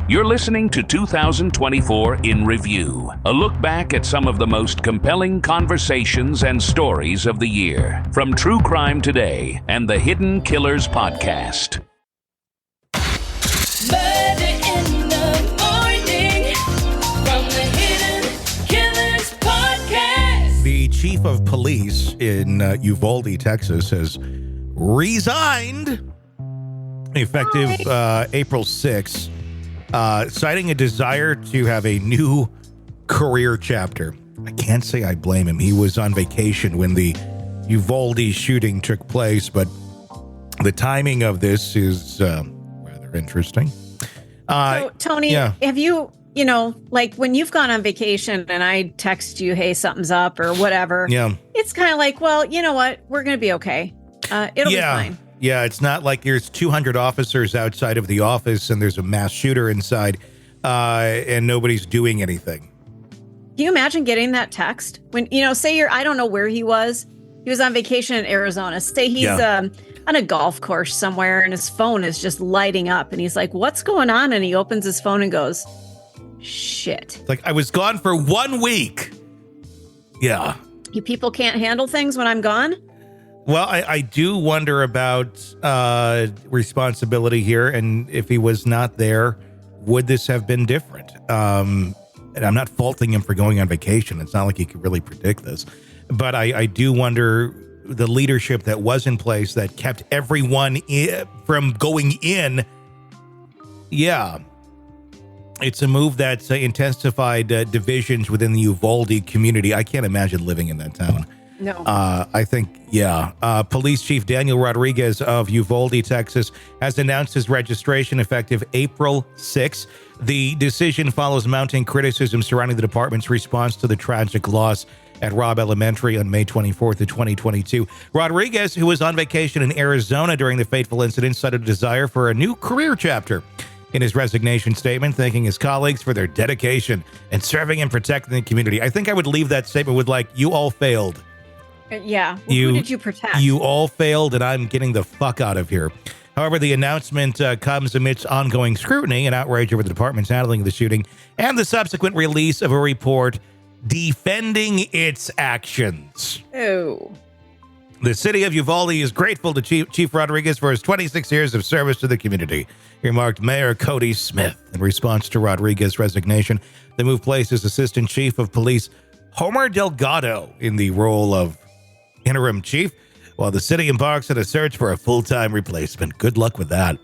You're listening to 2024 in Review, a look back at some of the most compelling conversations and stories of the year, from True Crime Today and the Hidden Killers podcast. Murder in the morning from the Hidden Killers podcast. The chief of police in Uvalde, Texas, has resigned effective April 6th. Citing a desire to have a new career chapter. I can't say I blame him. He was on vacation when the Uvalde shooting took place, but the timing of this is rather interesting. So, Tony, yeah. have you, like when you've gone on vacation and I text you, hey, something's up or whatever, it's kind of like, well, you know what? We're going to be okay. It'll be fine. Yeah, it's not like there's 200 officers outside of the office and there's a mass shooter inside and nobody's doing anything. Can you imagine getting that text? When, say I don't know where he was. He was on vacation in Arizona. Say he's on a golf course somewhere and his phone is just lighting up. And he's like, what's going on? And he opens his phone and goes, shit. It's like, I was gone for 1 week. Yeah. You people can't handle things when I'm gone? Well, I do wonder about responsibility here, and if he was not there, would this have been different? And I'm not faulting him for going on vacation. It's not like he could really predict this. But I do wonder the leadership that was in place that kept everyone from going in. Yeah. It's a move that's intensified divisions within the Uvalde community. I can't imagine living in that town. No. I think, Police Chief Daniel Rodriguez of Uvalde, Texas, has announced his registration effective April 6th. The decision follows mounting criticism surrounding the department's response to the tragic loss at Robb Elementary on May 24th of 2022. Rodriguez, who was on vacation in Arizona during the fateful incident, cited a desire for a new career chapter. In his resignation statement, thanking his colleagues for their dedication and serving and protecting the community. I think I would leave that statement with you all failed. Yeah. Well, who did you protect? You all failed, and I'm getting the fuck out of here. However, the announcement comes amidst ongoing scrutiny and outrage over the department's handling of the shooting and the subsequent release of a report defending its actions. Oh. The city of Uvalde is grateful to Chief Rodriguez for his 26 years of service to the community, remarked Mayor Cody Smith. In response to Rodriguez's resignation, the move places Assistant Chief of Police Homer Delgado in the role of interim chief, while the city embarks on a search for a full-time replacement. Good luck with that.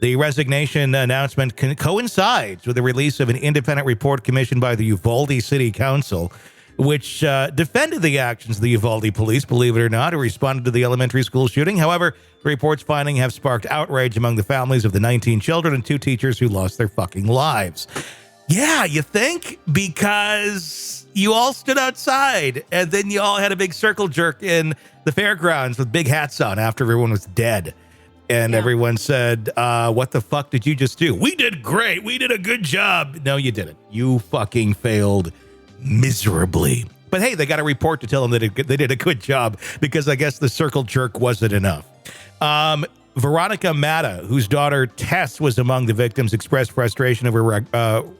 The resignation announcement coincides with the release of an independent report commissioned by the Uvalde City Council, which defended the actions of the Uvalde police, believe it or not, who responded to the elementary school shooting. However, the report's findings have sparked outrage among the families of the 19 children and 2 teachers who lost their fucking lives. Yeah, you think? Because you all stood outside, and then you all had a big circle jerk in the fairgrounds with big hats on after everyone was dead. And everyone said, what the fuck did you just do? We did great. We did a good job. No, you didn't. You fucking failed miserably. But hey, they got a report to tell them that they did a good job, because I guess the circle jerk wasn't enough. Veronica Matta, whose daughter Tess was among the victims, expressed frustration over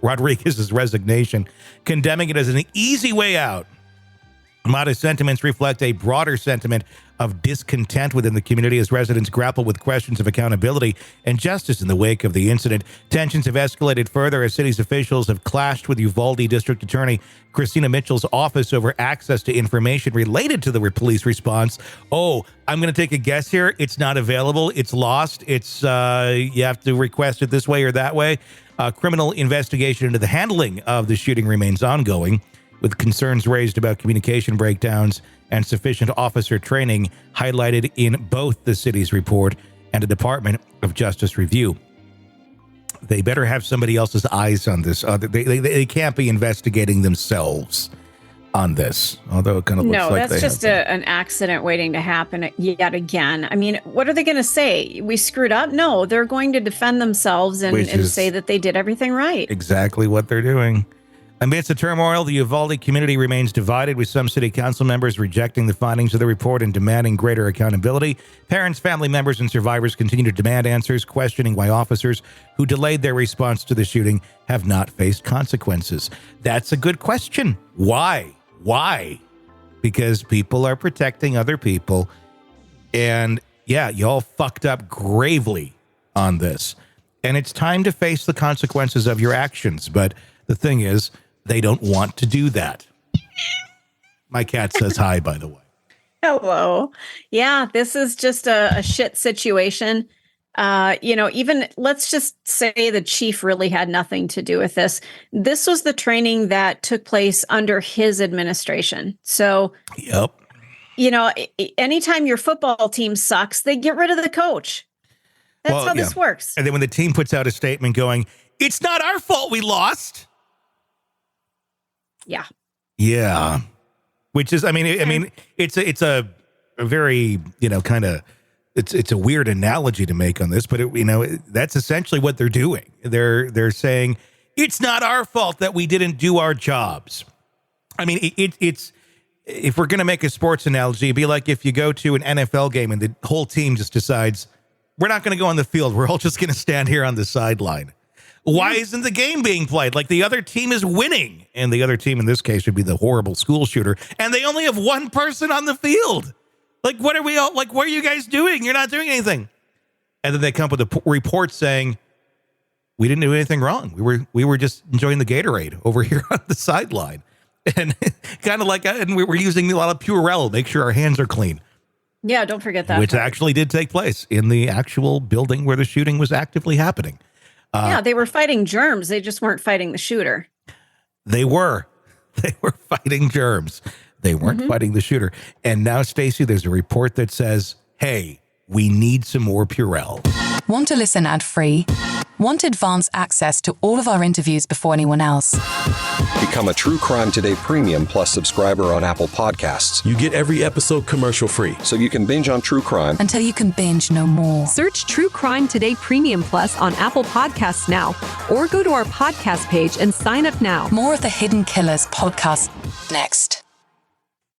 Rodriguez's resignation, condemning it as an easy way out. Matta's sentiments reflect a broader sentiment of discontent within the community as residents grapple with questions of accountability and justice in the wake of the incident. Tensions have escalated further as city's officials have clashed with Uvalde District Attorney Christina Mitchell's office over access to information related to the police response. Oh, I'm going to take a guess here. It's not available. It's lost. It's you have to request it this way or that way. Criminal investigation into the handling of the shooting remains ongoing, with concerns raised about communication breakdowns and sufficient officer training highlighted in both the city's report and a Department of Justice review. They better have somebody else's eyes on this. They can't be investigating themselves on this, although it kind of looks like that's just an accident waiting to happen yet again. I mean, what are they going to say? We screwed up? No, they're going to defend themselves and say that they did everything right. Exactly what they're doing. Amidst the turmoil, the Uvalde community remains divided, with some city council members rejecting the findings of the report and demanding greater accountability. Parents, family members, and survivors continue to demand answers, questioning why officers who delayed their response to the shooting have not faced consequences. That's a good question. Why? Why? Because people are protecting other people. And yeah, y'all fucked up gravely on this. And it's time to face the consequences of your actions. But the thing is, they don't want to do that. My cat says hi, by the way. Hello. Yeah, this is just a shit situation. Even let's just say the chief really had nothing to do with this. This was the training that took place under his administration. So, yep. Anytime your football team sucks, they get rid of the coach. That's how this works. And then when the team puts out a statement going, "It's not our fault we lost." Yeah. Yeah. Which is, it's a very, kind of, it's a weird analogy to make on this, but that's essentially what they're doing. They're saying it's not our fault that we didn't do our jobs. I mean, it's, if we're going to make a sports analogy, it'd be like if you go to an NFL game and the whole team just decides, we're not going to go on the field. We're all just going to stand here on the sideline. Why isn't the game being played? Like, the other team is winning. And the other team in this case would be the horrible school shooter. And they only have one person on the field. Like, what are you guys doing? You're not doing anything. And then they come up with a report saying, we didn't do anything wrong. We were just enjoying the Gatorade over here on the sideline. And kind of and we were using a lot of Purell, make sure our hands are clean. Yeah, don't forget that. Which actually did take place in the actual building where the shooting was actively happening. They were fighting germs. They just weren't fighting the shooter. They were fighting germs. They weren't fighting the shooter. And now, Stacey, there's a report that says, hey, we need some more Purell. Want to listen ad-free? Want advanced access to all of our interviews before anyone else? Become a True Crime Today Premium Plus subscriber on Apple Podcasts. You get every episode commercial-free. So you can binge on true crime until you can binge no more. Search True Crime Today Premium Plus on Apple Podcasts now, or go to our podcast page and sign up now. More of the Hidden Killers podcast next.